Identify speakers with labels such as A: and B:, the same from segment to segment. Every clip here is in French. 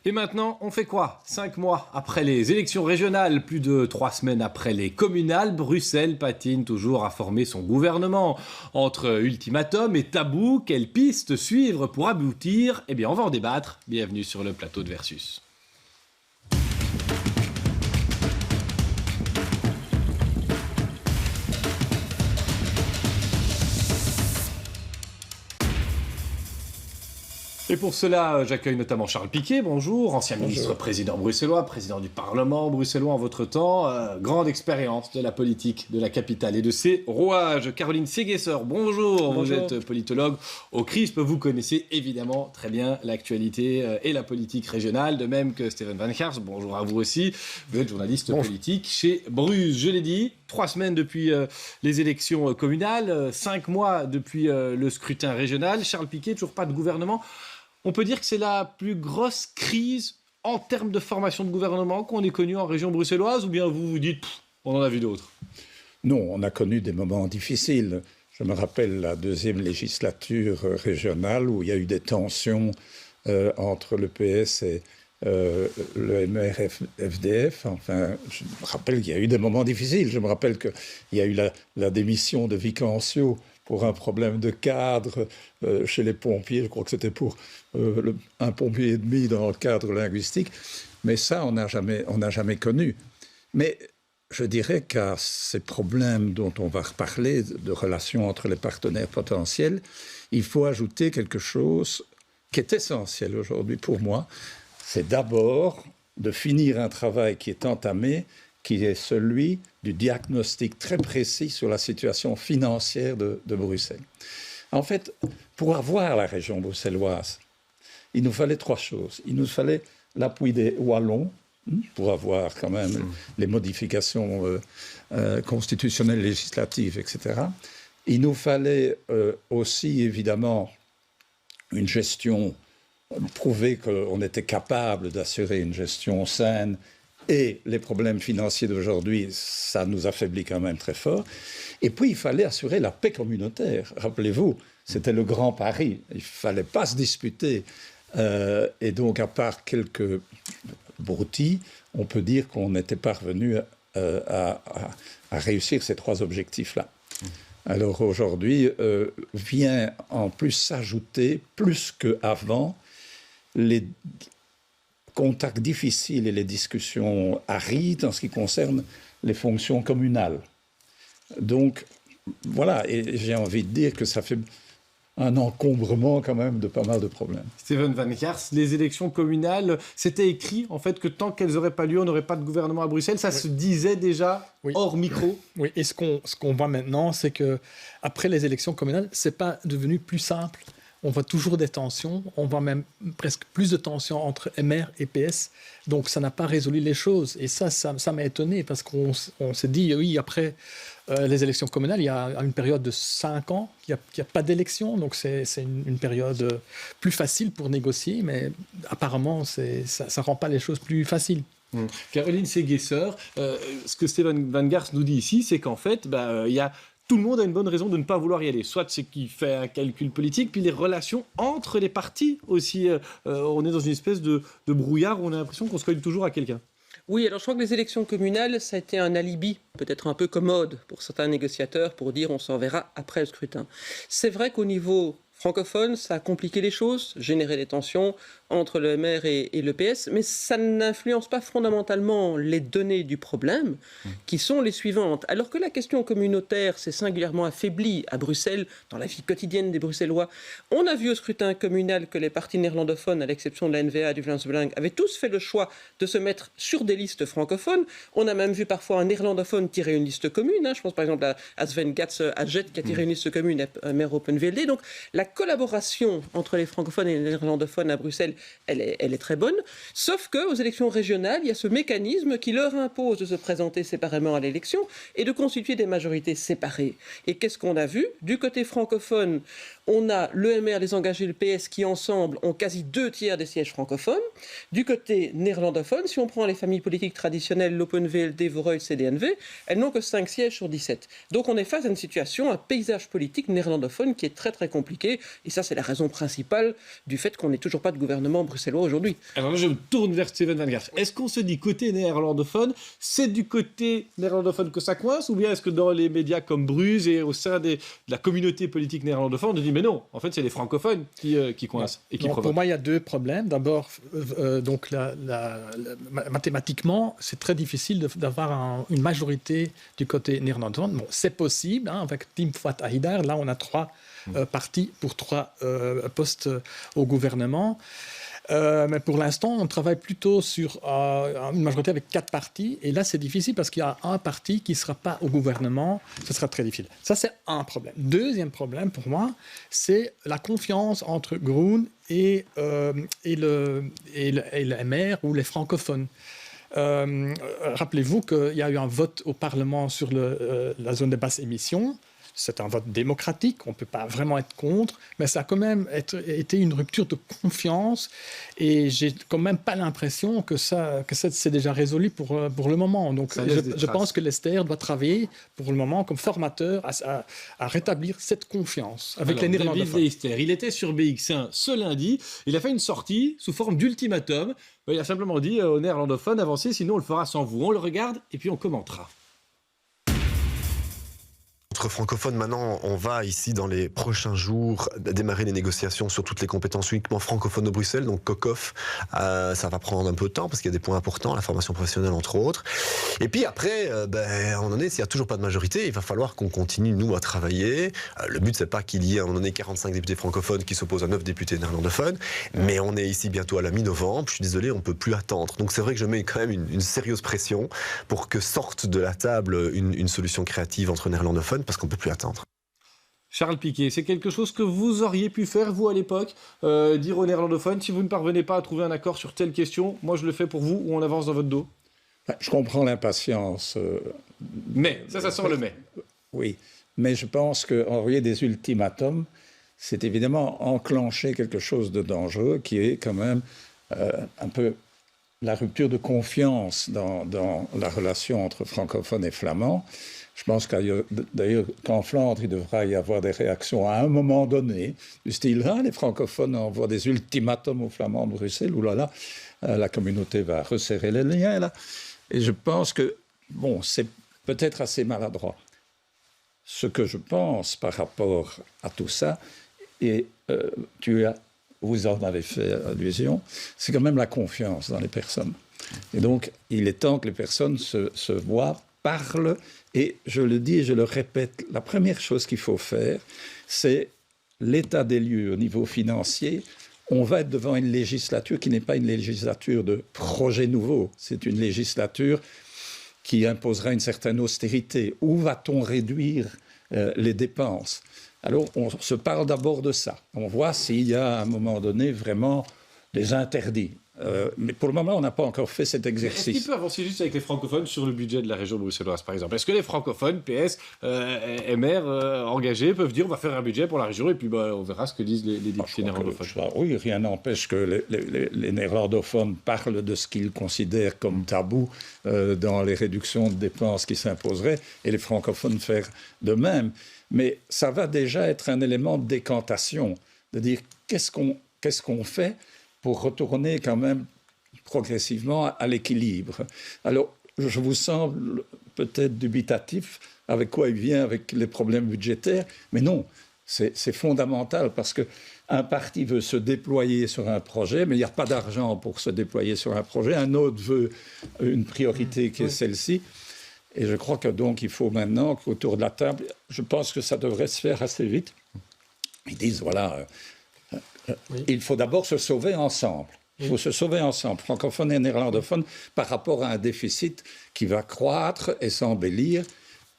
A: Et maintenant, on fait quoi ? 5 mois après les élections régionales, plus de 3 semaines après les communales, Bruxelles patine toujours à former son gouvernement. Entre ultimatum et tabou, quelle piste suivre pour aboutir ? Eh bien, on va en débattre. Bienvenue sur le plateau de Versus. Et pour cela, j'accueille notamment Charles Piquet, bonjour, ancien ministre président bruxellois, président du Parlement bruxellois en votre temps, grande expérience de la politique de la capitale et de ses rouages. Caroline Séguesser, bonjour, vous êtes politologue au CRISP, vous connaissez évidemment très bien l'actualité et la politique régionale, de même que Steven Van Gaars, bonjour à vous aussi, vous êtes journaliste politique chez Bruce, je l'ai dit. 3 semaines depuis les élections communales, 5 mois depuis le scrutin régional. Charles Piquet, toujours pas de gouvernement. On peut dire que c'est la plus grosse crise en termes de formation de gouvernement qu'on ait connue en région bruxelloise, ou bien vous vous dites, on en a vu d'autres ?
B: Non, on a connu des moments difficiles. Je me rappelle la deuxième législature régionale où il y a eu des tensions entre le PS et le MRFDF. Enfin, je me rappelle qu'il y a eu des moments difficiles. Je me rappelle qu'il y a eu la démission de Vicancio pour un problème de cadre chez les pompiers. Je crois que c'était pour un pompier et demi dans le cadre linguistique. Mais ça, on n'a jamais connu. Mais je dirais qu'à ces problèmes dont on va reparler, de relations entre les partenaires potentiels, il faut ajouter quelque chose qui est essentiel aujourd'hui pour moi. C'est d'abord de finir un travail qui est entamé, qui est celui du diagnostic très précis sur la situation financière de Bruxelles. En fait, pour avoir la région bruxelloise, il nous fallait 3 choses. Il nous fallait l'appui des Wallons, pour avoir quand même les modifications constitutionnelles, législatives, etc. Il nous fallait aussi, évidemment, une gestion, prouver qu'on était capable d'assurer une gestion saine. Et les problèmes financiers d'aujourd'hui, ça nous affaiblit quand même très fort. Et puis, il fallait assurer la paix communautaire. Rappelez-vous, c'était le grand pari. Il ne fallait pas se disputer. Et donc, à part quelques broutilles, on peut dire qu'on n'était pas revenu à réussir ces 3 objectifs-là. Alors, aujourd'hui, vient en plus s'ajouter, plus qu'avant, les contacts difficiles et les discussions arides en ce qui concerne les fonctions communales. Donc, voilà, et j'ai envie de dire que ça fait un encombrement quand même de pas mal de problèmes.
A: Steven Van Gaars, les élections communales, c'était écrit en fait que tant qu'elles n'auraient pas lieu, on n'aurait pas de gouvernement à Bruxelles. Ça se disait déjà hors micro.
C: Oui, et ce qu'on voit maintenant, c'est qu'après les élections communales, ce n'est pas devenu plus simple. On voit toujours des tensions, on voit même presque plus de tensions entre MR et PS. Donc ça n'a pas résolu les choses. Et ça m'a étonné parce qu'on s'est dit, oui, après les élections communales, il y a une période de 5 ans, il n'y a pas d'élection. Donc c'est une période plus facile pour négocier, mais apparemment, ça ne rend pas les choses plus faciles.
A: Caroline Séguesser, ce que Steven Van Gaars nous dit ici, c'est qu'en fait, il y a... Tout le monde a une bonne raison de ne pas vouloir y aller. Soit c'est qu'il fait un calcul politique, puis les relations entre les partis aussi. On est dans une espèce de brouillard où on a l'impression qu'on se colle toujours à quelqu'un.
D: Oui, alors je crois que les élections communales, ça a été un alibi, peut-être un peu commode pour certains négociateurs, pour dire on s'en verra après le scrutin. C'est vrai qu'au niveau francophone, ça a compliqué les choses, généré des tensions entre le MR et le PS, mais ça n'influence pas fondamentalement les données du problème, qui sont les suivantes. Alors que la question communautaire s'est singulièrement affaiblie à Bruxelles, dans la vie quotidienne des Bruxellois, on a vu au scrutin communal que les partis néerlandophones, à l'exception de la NVA et du Vlaams Belang, avaient tous fait le choix de se mettre sur des listes francophones. On a même vu parfois un néerlandophone tirer une liste commune. Je pense par exemple à Sven Gatz-Aget qui a tiré une liste commune à maire Open VLD. Donc la collaboration entre les francophones et les néerlandophones à Bruxelles, elle est très bonne, sauf qu'aux élections régionales, il y a ce mécanisme qui leur impose de se présenter séparément à l'élection et de constituer des majorités séparées. Et qu'est-ce qu'on a vu ? Du côté francophone, on a l'EMR, les engagés, le PS qui ensemble ont quasi 2/3 des sièges francophones. Du côté néerlandophone, si on prend les familles politiques traditionnelles, l'Open VLD, Vooruit, CD&V, elles n'ont que 5 sièges sur 17. Donc on est face à une situation, un paysage politique néerlandophone qui est très très compliqué. Et ça, c'est la raison principale du fait qu'on n'ait toujours pas de gouvernement bruxellois aujourd'hui.
A: Alors là, je me tourne vers Steven Van Gaert. Est-ce qu'on se dit côté néerlandophone, c'est du côté néerlandophone que ça coince, ou bien est-ce que dans les médias comme Bruges et au sein de la communauté politique néerlandophone, on dit mais non, en fait c'est les francophones qui coincent et qui provoquent.
C: Pour moi, il y a deux problèmes. D'abord, donc mathématiquement, c'est très difficile d'avoir une majorité du côté néerlandophone. Bon, c'est possible, avec Team Fuat Ahidar. Là, on a 3 partis pour 3 postes au gouvernement. Mais pour l'instant, on travaille plutôt sur une majorité avec 4 partis. Et là, c'est difficile parce qu'il y a un parti qui ne sera pas au gouvernement. Ce sera très difficile. Ça, c'est un problème. Deuxième problème pour moi, c'est la confiance entre Groen et le MR ou les francophones. Rappelez-vous qu'il y a eu un vote au Parlement sur la zone de basse émission. C'est un vote démocratique, on ne peut pas vraiment être contre, mais ça a quand même été une rupture de confiance et j'ai quand même pas l'impression que ça c'est déjà résolu pour le moment. Donc je pense que l'ESTER doit travailler pour le moment comme formateur à rétablir cette confiance avec les néerlandophones.
A: Il était sur BX1 ce lundi, il a fait une sortie sous forme d'ultimatum. Il a simplement dit aux néerlandophones, avancez, sinon on le fera sans vous. On le regarde et puis on commentera.
E: Entre francophones, maintenant, on va ici, dans les prochains jours, démarrer les négociations sur toutes les compétences uniquement francophones de Bruxelles, donc COCOF. Ça va prendre un peu de temps parce qu'il y a des points importants, la formation professionnelle entre autres. Et puis après, à un moment donné, s'il n'y a toujours pas de majorité, il va falloir qu'on continue, nous, à travailler. Le but, c'est pas qu'il y ait à un moment donné 45 députés francophones qui s'opposent à 9 députés néerlandophones, mais on est ici bientôt à la mi-novembre. Je suis désolé, on ne peut plus attendre. Donc c'est vrai que je mets quand même une sérieuse pression pour que sorte de la table une solution créative entre néerlandophones, parce qu'on ne peut plus attendre.
A: Charles Piquet, c'est quelque chose que vous auriez pu faire, vous, à l'époque, dire aux néerlandophones, si vous ne parvenez pas à trouver un accord sur telle question, moi je le fais pour vous, ou on avance dans votre dos?
B: Je comprends l'impatience.
A: Mais, ça sent le mais.
B: Oui, mais je pense qu'envoyer des ultimatums, c'est évidemment enclencher quelque chose de dangereux qui est quand même un peu la rupture de confiance dans la relation entre francophones et flamands. Je pense d'ailleurs qu'en Flandre, il devra y avoir des réactions à un moment donné, du style les francophones envoient des ultimatums aux Flamands de Bruxelles, oulala, la communauté va resserrer les liens là. Et je pense que, c'est peut-être assez maladroit. Ce que je pense par rapport à tout ça, et vous en avez fait allusion, c'est quand même la confiance dans les personnes. Et donc, il est temps que les personnes se voient, parlent. Et je le dis et je le répète, la première chose qu'il faut faire, c'est l'état des lieux au niveau financier. On va être devant une législature qui n'est pas une législature de projets nouveaux, c'est une législature qui imposera une certaine austérité. Où va-t-on réduire les dépenses? Alors, on se parle d'abord de ça. On voit s'il y a à un moment donné vraiment des interdits. Mais pour le moment, on n'a pas encore fait cet exercice.
A: Est-ce qu'il peut avancer juste avec les francophones sur le budget de la région bruxelloise, par exemple? Est-ce que les francophones, PS, MR, engagés, peuvent dire on va faire un budget pour la région et puis on verra ce que disent les députés néerlandophones?
B: Oui, rien n'empêche que les néerlandophones parlent de ce qu'ils considèrent comme tabou dans les réductions de dépenses qui s'imposeraient et les francophones faire de même. Mais ça va déjà être un élément de décantation, de dire qu'est-ce qu'on fait pour retourner quand même progressivement à l'équilibre. Alors, je vous semble peut-être dubitatif avec quoi il vient avec les problèmes budgétaires, mais non, c'est fondamental parce qu'un parti veut se déployer sur un projet, mais il n'y a pas d'argent pour se déployer sur un projet. Un autre veut une priorité qui est celle-ci. Et je crois que donc il faut maintenant qu'autour de la table, je pense que ça devrait se faire assez vite. Ils disent, voilà... Il faut d'abord se sauver ensemble. Il faut se sauver ensemble, francophones et néerlandophones, par rapport à un déficit qui va croître et s'embellir.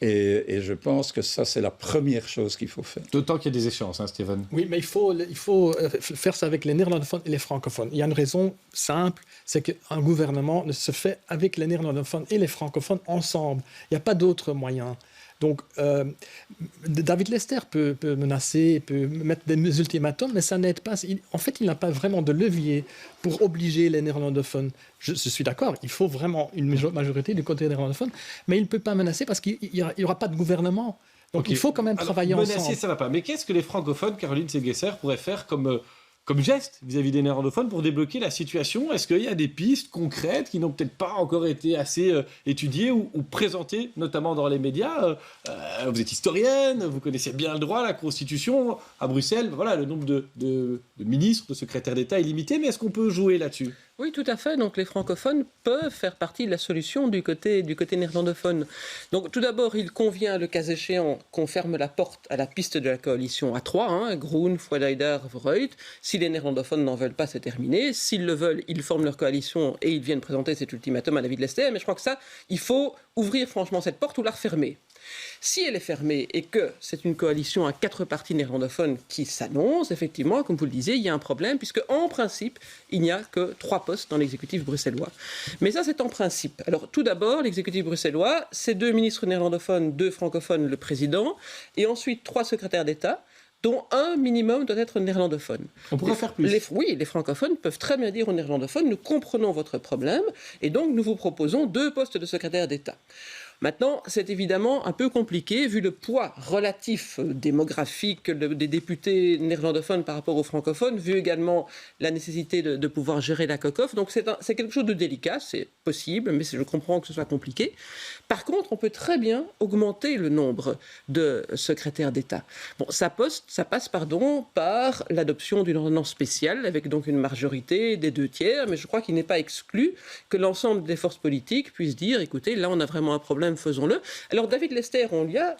B: Et je pense que ça, c'est la première chose qu'il faut faire.
A: D'autant qu'il y a des échéances, Steven.
C: Oui, mais il faut faire ça avec les néerlandophones et les francophones. Il y a une raison simple, c'est qu'un gouvernement se fait avec les néerlandophones et les francophones ensemble. Il n'y a pas d'autre moyen. Donc, David Lester peut menacer, peut mettre des ultimatums, mais ça n'aide pas. En fait, il n'a pas vraiment de levier pour obliger les néerlandophones. Je suis d'accord, il faut vraiment une majorité du côté néerlandophone, mais il ne peut pas menacer parce qu'il n'y aura pas de gouvernement. Donc il faut quand même travailler
A: menacer,
C: ensemble.
A: ça va pas. Mais qu'est-ce que les francophones, Caroline Segesser, pourraient faire comme geste vis-à-vis des néerlandophones pour débloquer la situation? Est-ce qu'il y a des pistes concrètes qui n'ont peut-être pas encore été assez étudiées ou présentées, notamment dans les médias? Vous êtes historienne, vous connaissez bien le droit, la Constitution. À Bruxelles, voilà, le nombre de ministres, de secrétaires d'État est limité, mais est-ce qu'on peut jouer là-dessus?
D: Oui, tout à fait. Donc les francophones peuvent faire partie de la solution du côté néerlandophone. Donc tout d'abord, il convient, le cas échéant, qu'on ferme la porte à la piste de la coalition à 3, Groen, Voordijder, Vooruit. Si les néerlandophones n'en veulent pas, c'est terminé. S'ils le veulent, ils forment leur coalition et ils viennent présenter cet ultimatum à David Lester. Mais je crois que ça, il faut ouvrir franchement cette porte ou la refermer. Si elle est fermée et que c'est une coalition à 4 partis néerlandophones qui s'annonce, effectivement, comme vous le disiez, il y a un problème, puisque en principe, il n'y a que 3 postes dans l'exécutif bruxellois. Mais ça, c'est en principe. Alors, tout d'abord, l'exécutif bruxellois, c'est 2 ministres néerlandophones, 2 francophones, le président, et ensuite 3 secrétaires d'État, dont un minimum doit être néerlandophone.
A: On pourrait faire plus.
D: Oui, les francophones peuvent très bien dire aux néerlandophones, nous comprenons votre problème, et donc nous vous proposons 2 postes de secrétaire d'État. Maintenant, c'est évidemment un peu compliqué vu le poids relatif démographique des députés néerlandophones par rapport aux francophones, vu également la nécessité de pouvoir gérer la COCOF. Donc c'est quelque chose de délicat, c'est possible, mais je comprends que ce soit compliqué. Par contre, on peut très bien augmenter le nombre de secrétaires d'État. Bon, ça passe par l'adoption d'une ordonnance spéciale, avec donc une majorité des 2/3, mais je crois qu'il n'est pas exclu que l'ensemble des forces politiques puissent dire, écoutez, là on a vraiment un problème, faisons-le. Alors David Lester, on lui a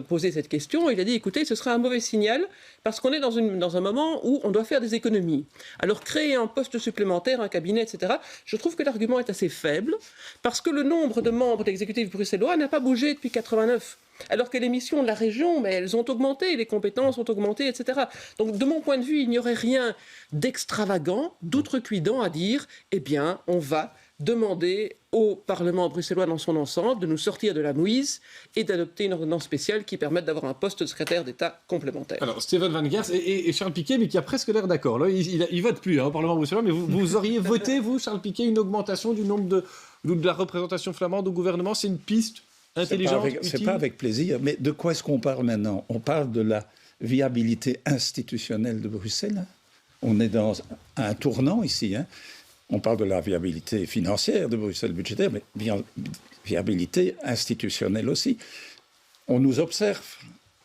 D: posé cette question, il a dit, écoutez, ce sera un mauvais signal, parce qu'on est dans un moment où on doit faire des économies. Alors créer un poste supplémentaire, un cabinet, etc., je trouve que l'argument est assez faible, parce que le nombre de membres de l'exécutif bruxellois n'a pas bougé depuis 89. Alors que les missions de la région, mais elles ont augmenté, les compétences ont augmenté, etc. Donc de mon point de vue, il n'y aurait rien d'extravagant, d'outrecuidant à dire, eh bien, on va demander au Parlement bruxellois dans son ensemble de nous sortir de la mouise et d'adopter une ordonnance spéciale qui permette d'avoir un poste de secrétaire d'État complémentaire.
A: Alors, Steven Van Gers et Charles Piquet, mais qui a presque l'air d'accord. Là, il vote plus au Parlement bruxellois, mais vous auriez voté, vous, Charles Piquet, une augmentation du nombre de la représentation flamande au gouvernement? C'est une piste intelligente, utile?
B: C'est pas avec plaisir, mais de quoi est-ce qu'on parle maintenant? On parle de la viabilité institutionnelle de Bruxelles. On est dans un tournant ici, On parle de la viabilité financière de Bruxelles, budgétaire, mais viabilité institutionnelle aussi. On nous observe,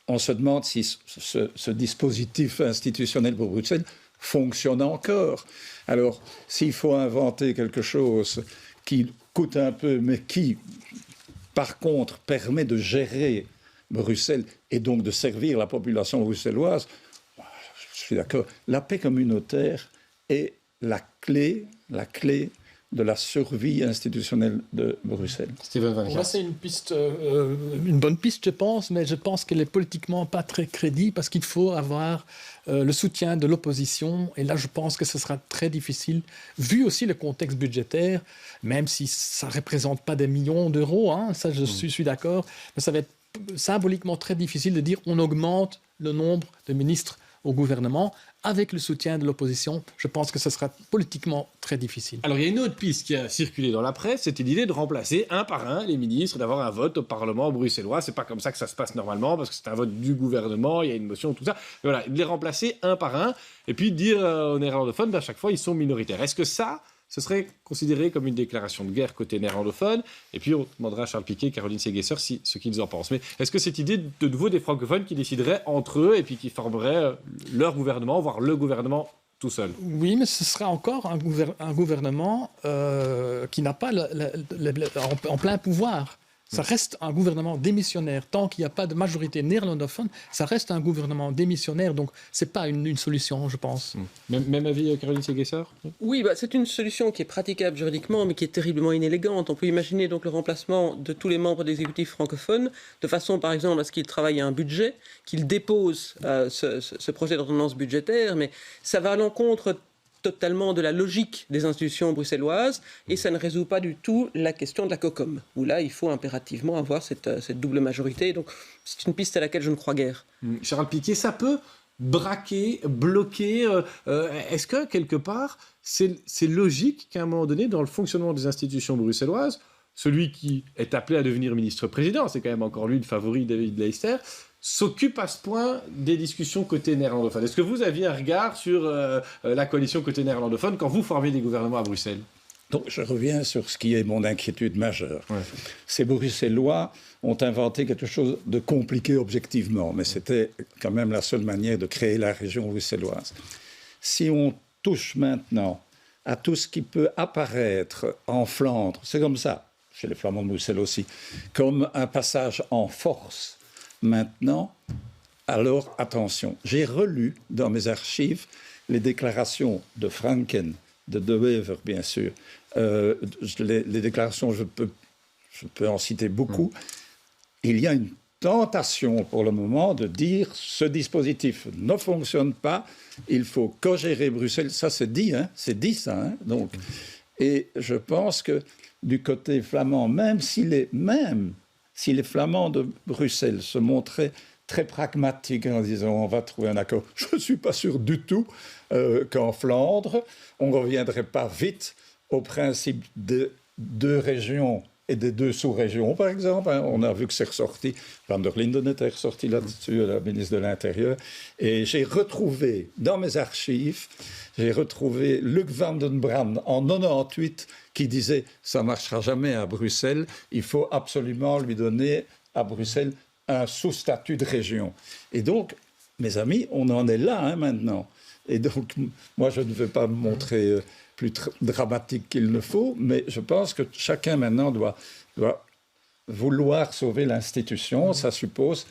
B: on se demande si ce dispositif institutionnel pour Bruxelles fonctionne encore. Alors, s'il faut inventer quelque chose qui coûte un peu, mais qui, par contre, permet de gérer Bruxelles et donc de servir la population bruxelloise, je suis d'accord. La paix communautaire est la clé de la survie institutionnelle de Bruxelles.
A: Steven Van Gers.
C: Là, c'est une bonne piste, je pense, mais je pense qu'elle est politiquement pas très crédible parce qu'il faut avoir le soutien de l'opposition. Et là, je pense que ce sera très difficile, vu aussi le contexte budgétaire, même si ça ne représente pas des millions d'euros, ça je suis d'accord, mais ça va être symboliquement très difficile de dire on augmente le nombre de ministres au gouvernement, avec le soutien de l'opposition, je pense que ce sera politiquement très difficile.
A: Alors, il y a une autre piste qui a circulé dans la presse, c'était l'idée de remplacer un par un les ministres, d'avoir un vote au Parlement bruxellois. C'est pas comme ça que ça se passe normalement, parce que c'est un vote du gouvernement, il y a une motion, tout ça. Mais voilà, de les remplacer un par un, et puis de dire aux néerlandophones, à chaque fois, ils sont minoritaires. Est-ce que ça, ce serait considéré comme une déclaration de guerre côté néerlandophone? Et puis on demandera à Charles Piquet et Caroline Segesser ce qu'ils en pensent. Mais est-ce que cette idée de nouveau des francophones qui décideraient entre eux et puis qui formeraient leur gouvernement, voire le gouvernement tout seul?
C: Oui, mais ce sera encore un gouvernement qui n'a pas en plein pouvoir. Ça reste un gouvernement démissionnaire. Tant qu'il n'y a pas de majorité néerlandophone, ça reste un gouvernement démissionnaire. Donc, ce n'est pas une solution, je pense.
A: Même avis, Caroline Segesser?
D: Oui, c'est une solution qui est praticable juridiquement, mais qui est terriblement inélégante. On peut imaginer donc le remplacement de tous les membres de l'exécutif francophone, de façon, par exemple, à ce qu'ils travaillent à un budget, qu'ils déposent ce projet d'ordonnance budgétaire, mais ça va à l'encontre totalement de la logique des institutions bruxelloises et ça ne résout pas du tout la question de la COCOM, où là, il faut impérativement avoir cette double majorité. Donc, c'est une piste à laquelle je ne crois guère.
A: Charles Piquet, ça peut braquer, bloquer. Est-ce que, quelque part, c'est logique qu'à un moment donné, dans le fonctionnement des institutions bruxelloises, celui qui est appelé à devenir ministre-président, c'est quand même encore lui le favori, David Leister, s'occupe à ce point des discussions côté néerlandophone. Est-ce que vous aviez un regard sur la coalition côté néerlandophone quand vous formez des gouvernements à Bruxelles ?
B: Donc je reviens sur ce qui est mon inquiétude majeure.
A: Ouais.
B: Ces Bruxellois ont inventé quelque chose de compliqué objectivement, mais c'était quand même la seule manière de créer la région bruxelloise. Si on touche maintenant à tout ce qui peut apparaître en Flandre, c'est comme ça, chez les Flamands de Bruxelles aussi, comme un passage en force maintenant, alors attention. J'ai relu dans mes archives les déclarations de Franken, de De Wever, bien sûr. Les déclarations, je peux en citer beaucoup. Il y a une tentation pour le moment de dire ce dispositif ne fonctionne pas, il faut co-gérer Bruxelles. Ça, c'est dit, hein, c'est dit ça. Hein, donc. Et je pense que du côté flamand, même si les Flamands de Bruxelles se montraient très pragmatiques en disant on va trouver un accord, je ne suis pas sûr du tout qu'en Flandre, on ne reviendrait pas vite au principe de 2 régions et des 2 sous-régions, par exemple. Hein. On a vu que c'est ressorti, Van der Linden était ressorti là-dessus, la ministre de l'Intérieur. Et j'ai retrouvé, dans mes archives, Luc van den Brand en 98 qui disait « ça ne marchera jamais à Bruxelles, il faut absolument lui donner à Bruxelles un sous-statut de région ». Et donc, mes amis, on en est là hein, maintenant. Et donc, moi, je ne veux pas me montrer plus dramatique qu'il ne faut, mais je pense que chacun maintenant doit vouloir sauver l'institution. Ça suppose,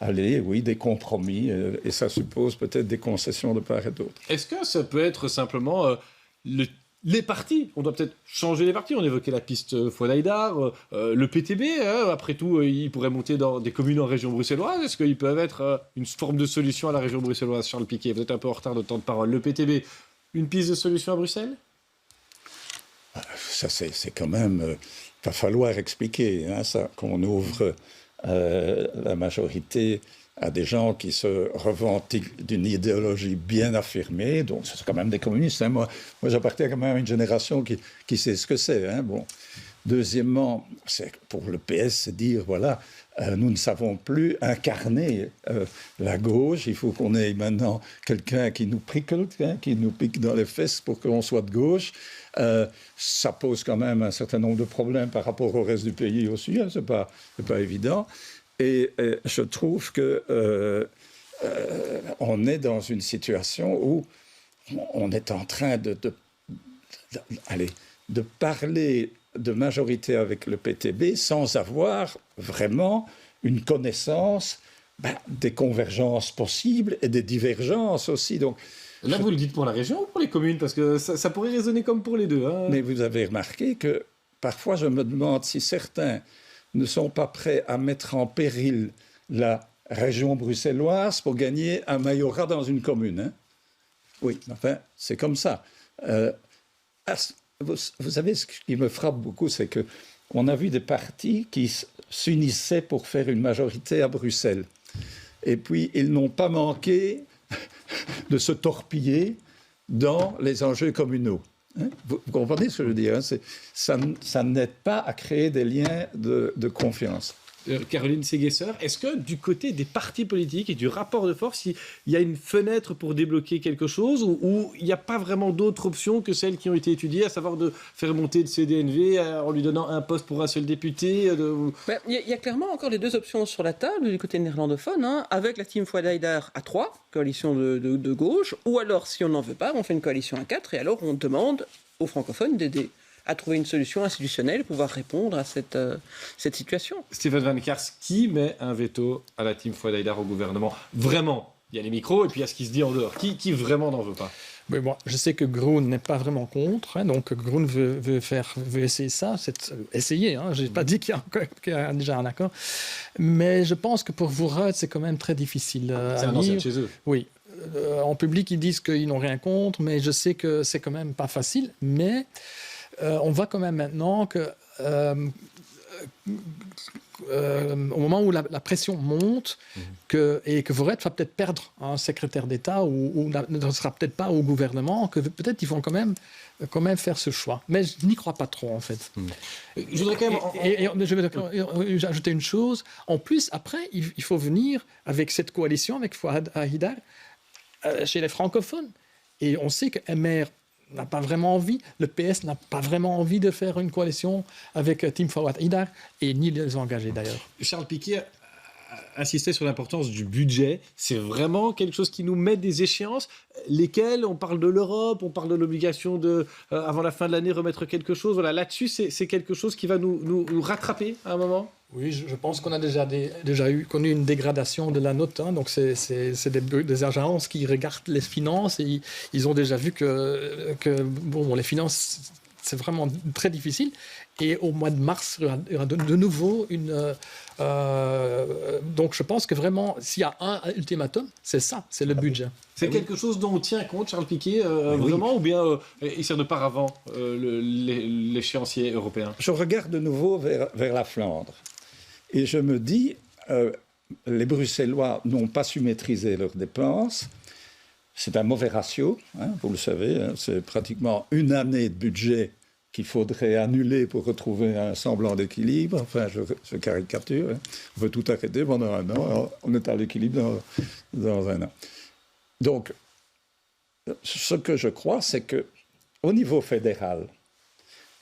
B: des compromis, et ça suppose peut-être des concessions de part et d'autre.
A: Est-ce que ça peut être simplement les partis? On doit peut-être changer les partis. On évoquait la piste Foix-Haïdar, le PTB, hein, après tout, ils pourraient monter dans des communes en région bruxelloise. Est-ce qu'ils peuvent être une forme de solution à la région bruxelloise, Charles Piquet? Vous êtes un peu en retard de temps de parole. Le PTB, une piste de solution à Bruxelles?
B: Ça, c'est quand même... Il va falloir expliquer hein, ça, qu'on ouvre la majorité à des gens qui se revendiquent d'une idéologie bien affirmée. Donc, c'est quand même des communistes. Hein. Moi, j'appartiens quand même à une génération qui sait ce que c'est. Hein. Bon. Deuxièmement, c'est pour le PS, c'est dire, voilà, nous ne savons plus incarner la gauche. Il faut qu'on ait maintenant quelqu'un qui nous pricle, qui nous pique dans les fesses pour qu'on soit de gauche. Ça pose quand même un certain nombre de problèmes par rapport au reste du pays aussi. Hein. C'est pas évident. Et je trouve que on est dans une situation où on est en train de parler de majorité avec le PTB sans avoir vraiment une connaissance des convergences possibles et des divergences aussi. Donc,
A: là, vous le dites pour la région ou pour les communes? Parce que ça pourrait résonner comme pour les deux. Hein.
B: Mais vous avez remarqué que parfois je me demande si certains ne sont pas prêts à mettre en péril la région bruxelloise pour gagner un majorat dans une commune. Hein. Oui, enfin, c'est comme ça. Vous savez, ce qui me frappe beaucoup, c'est qu'on a vu des partis qui s'unissaient pour faire une majorité à Bruxelles. Et puis, ils n'ont pas manqué de se torpiller dans les enjeux communaux. Hein? Vous comprenez ce que je veux dire hein? Ça n'aide pas à créer des liens de confiance.
A: Caroline Séguesser, est-ce que du côté des partis politiques et du rapport de force, il y a une fenêtre pour débloquer quelque chose ou il n'y a pas vraiment d'autres options que celles qui ont été étudiées, à savoir de faire monter le CDNV en lui donnant un poste pour un seul député
D: Il y a clairement encore les 2 options sur la table du côté néerlandophone, hein, avec la team Foix-Haïdar à 3, coalition de gauche, ou alors si on n'en veut pas, on fait une coalition à 4 et alors on demande aux francophones d'aider à trouver une solution institutionnelle pour pouvoir répondre à cette situation.
A: Steven Van Kars, qui met un veto à la team Foix-Haïdar au gouvernement? Vraiment, il y a les micros et puis il y a ce qui se dit en dehors. Qui vraiment n'en veut pas?
C: Mais bon, je sais que Groen n'est pas vraiment contre, hein, donc Groen veut essayer ça, essayer, hein, je n'ai pas dit qu'il y a déjà un accord, mais je pense que pour Voorhout, c'est quand même très difficile
A: c'est un ancien de chez eux.
C: Oui. En public, ils disent qu'ils n'ont rien contre, mais je sais que c'est quand même pas facile, mais on voit quand même maintenant que au moment où la pression monte, et que Verhofstadt va peut-être perdre un secrétaire d'État ou ne sera peut-être pas au gouvernement, que peut-être ils vont quand même faire ce choix. Mais je n'y crois pas trop, en fait.
A: Je voudrais quand même...
C: Je vais ajouter une chose. En plus, après, il faut venir avec cette coalition, avec Fouad Haïdar, chez les francophones. Et on sait que MR n'a pas vraiment envie, le PS n'a pas vraiment envie de faire une coalition avec Team Fouad Haïdar, et ni les engagés d'ailleurs.
A: Charles Piquet insistait sur l'importance du budget. C'est vraiment quelque chose qui nous met des échéances, lesquelles on parle de l'Europe, on parle de l'obligation de, avant la fin de l'année, remettre quelque chose. Voilà, là-dessus, c'est quelque chose qui va nous rattraper à un moment.
C: Oui, je pense qu'on a déjà connu une dégradation de la note. Donc, c'est des agences qui regardent les finances et ils ont déjà vu que les finances, c'est vraiment très difficile. Et au mois de mars, il y aura de nouveau donc, je pense que vraiment, s'il y a un ultimatum, c'est ça, c'est le budget.
A: C'est quelque chose dont on tient compte, Charles Piquet, vraiment, ou bien il sert de paravent l'échéancier européen?
B: Je regarde de nouveau vers la Flandre. Et je me dis, les Bruxellois n'ont pas su maîtriser leurs dépenses. C'est un mauvais ratio, vous le savez. C'est pratiquement une année de budget qu'il faudrait annuler pour retrouver un semblant d'équilibre. Enfin, je caricature. On veut tout arrêter pendant un an. On est à l'équilibre dans un an. Donc, ce que je crois, c'est qu'au niveau fédéral,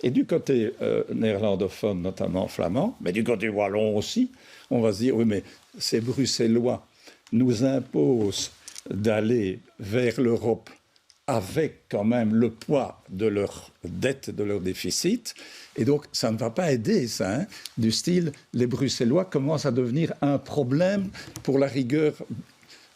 B: et du côté néerlandophone, notamment flamand, mais du côté wallon aussi, on va se dire, oui, mais ces Bruxellois nous imposent d'aller vers l'Europe avec quand même le poids de leur dette, de leur déficit. Et donc, ça ne va pas aider, ça. Du style, les Bruxellois commencent à devenir un problème pour la rigueur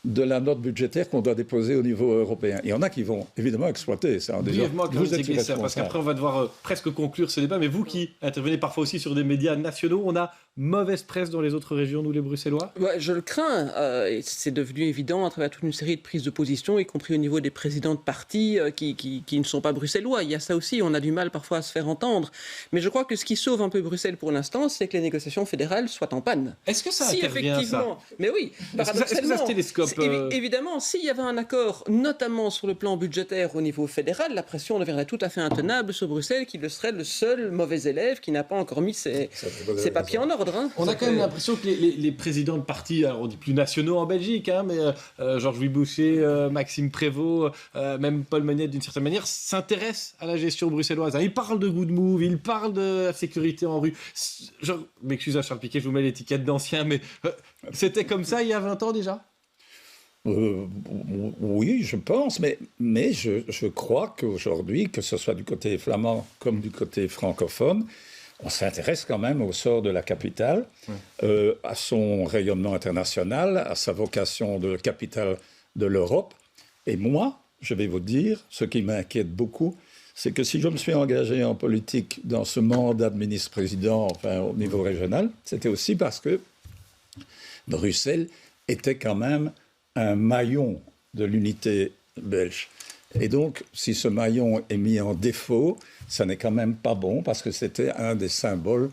B: de la note budgétaire qu'on doit déposer au niveau européen. Il y en a qui vont évidemment exploiter ça.
A: Brièvement, parce qu'après on va devoir presque conclure ce débat, mais vous qui intervenez parfois aussi sur des médias nationaux, on a mauvaise presse dans les autres régions, nous les Bruxellois?
D: Ouais, je le crains. Et c'est devenu évident à travers toute une série de prises de position, y compris au niveau des présidents de partis qui ne sont pas bruxellois. Il y a ça aussi, on a du mal parfois à se faire entendre. Mais je crois que ce qui sauve un peu Bruxelles pour l'instant, c'est que les négociations fédérales soient en panne.
A: Est-ce que ça intervient,
D: effectivement, ça mais oui,
A: est-ce que ça se télescope
D: évidemment, s'il y avait un accord, notamment sur le plan budgétaire au niveau fédéral, la pression deviendrait tout à fait intenable sur Bruxelles, qui serait le seul mauvais élève qui n'a pas encore mis ses papiers en ordre.
A: On a quand même l'impression que les présidents de partis, alors on dit plus nationaux en Belgique, mais Georges-Louis Boucher, Maxime Prévost, même Paul Magnette d'une certaine manière, s'intéressent à la gestion bruxelloise. Ils parlent de good move, ils parlent de la sécurité en rue. M'excusez Charles Piquet, je vous mets l'étiquette d'ancien, mais c'était comme ça il y a 20 ans déjà?
B: Oui, je pense, mais je crois qu'aujourd'hui, que ce soit du côté flamand comme du côté francophone, on s'intéresse quand même au sort de la capitale, à son rayonnement international, à sa vocation de capitale de l'Europe. Et moi, je vais vous dire, ce qui m'inquiète beaucoup, c'est que si je me suis engagé en politique dans ce mandat de ministre-président, enfin au niveau régional, c'était aussi parce que Bruxelles était quand même un maillon de l'unité belge. Et donc, si ce maillon est mis en défaut, ça n'est quand même pas bon, parce que c'était un des symboles,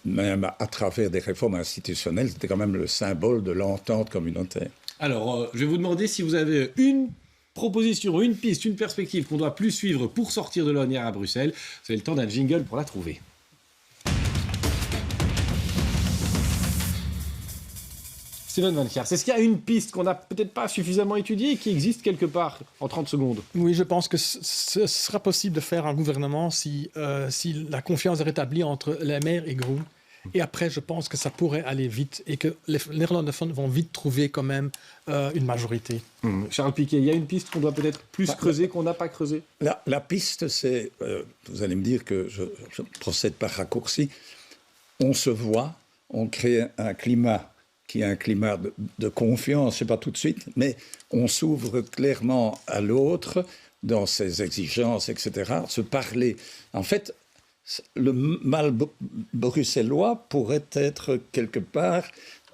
B: même à travers des réformes institutionnelles, c'était quand même le symbole de l'entente communautaire.
A: Alors, je vais vous demander si vous avez une proposition, une piste, une perspective qu'on doit plus suivre pour sortir de l'ornière à Bruxelles. Vous avez le temps d'un jingle pour la trouver. Steven Van Kjær, est-ce qu'il y a une piste qu'on n'a peut-être pas suffisamment étudiée et qui existe quelque part en 30 secondes?
C: Oui, je pense que ce sera possible de faire un gouvernement si la confiance est rétablie entre les maires et Groen. Et après, je pense que ça pourrait aller vite et que les néerlandophones vont vite trouver quand même une majorité.
A: Charles Piquet, il y a une piste qu'on doit peut-être plus creuser, qu'on n'a pas creusé?
B: La piste, c'est, vous allez me dire que je procède par raccourci, on se voit, on crée un climat qui est un climat de confiance, c'est pas tout de suite, mais on s'ouvre clairement à l'autre dans ses exigences, etc., se parler. En fait, le mal bruxellois pourrait être quelque part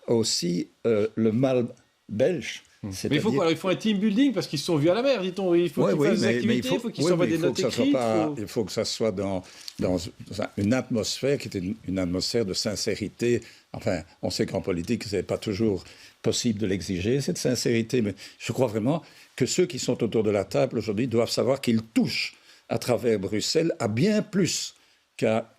B: aussi le mal belge,
A: Mais il faut quoi? Il faut un team building parce qu'ils se sont vus à la mer, dit-on. Il faut qu'ils fassent des activités, il faut qu'ils s'envoient des notes écrites.
B: Il faut que ça soit dans une atmosphère qui est une atmosphère de sincérité. Enfin, on sait qu'en politique, ce n'est pas toujours possible de l'exiger, cette sincérité, mais je crois vraiment que ceux qui sont autour de la table aujourd'hui doivent savoir qu'ils touchent à travers Bruxelles à bien plus qu'à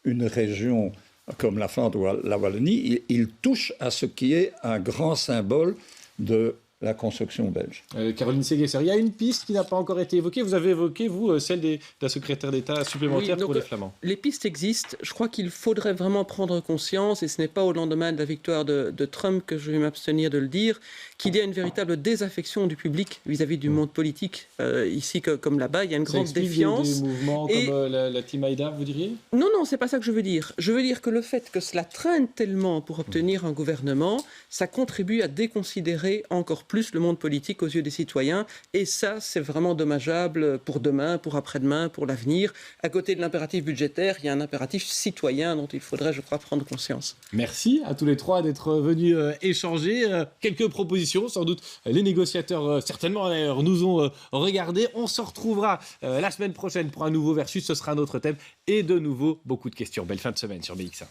B: une région comme la Flandre ou la Wallonie. Ils touchent à ce qui est un grand symbole de la construction belge.
A: Caroline Séguesser, il y a une piste qui n'a pas encore été évoquée. Vous avez évoqué, vous, celle d'un secrétaire d'État supplémentaire pour les Flamands.
D: Les pistes existent. Je crois qu'il faudrait vraiment prendre conscience, et ce n'est pas au lendemain de la victoire de Trump que je vais m'abstenir de le dire, qu'il y a une véritable désaffection du public vis-à-vis du monde politique. Ici comme là-bas, il y a une grande défiance.
A: Des mouvements comme la Team Haïda, vous diriez?
D: Non, c'est pas ça que je veux dire. Je veux dire que le fait que cela traîne tellement pour obtenir un gouvernement, ça contribue à déconsidérer encore plus le monde politique aux yeux des citoyens. Et ça, c'est vraiment dommageable pour demain, pour après-demain, pour l'avenir. À côté de l'impératif budgétaire, il y a un impératif citoyen dont il faudrait, je crois, prendre conscience.
A: Merci à tous les trois d'être venus échanger. Quelques propositions, sans doute les négociateurs, certainement d'ailleurs, nous ont regardé. On se retrouvera la semaine prochaine pour un nouveau Versus. Ce sera notre thème. Et de nouveau, beaucoup de questions. Belle fin de semaine sur BX1.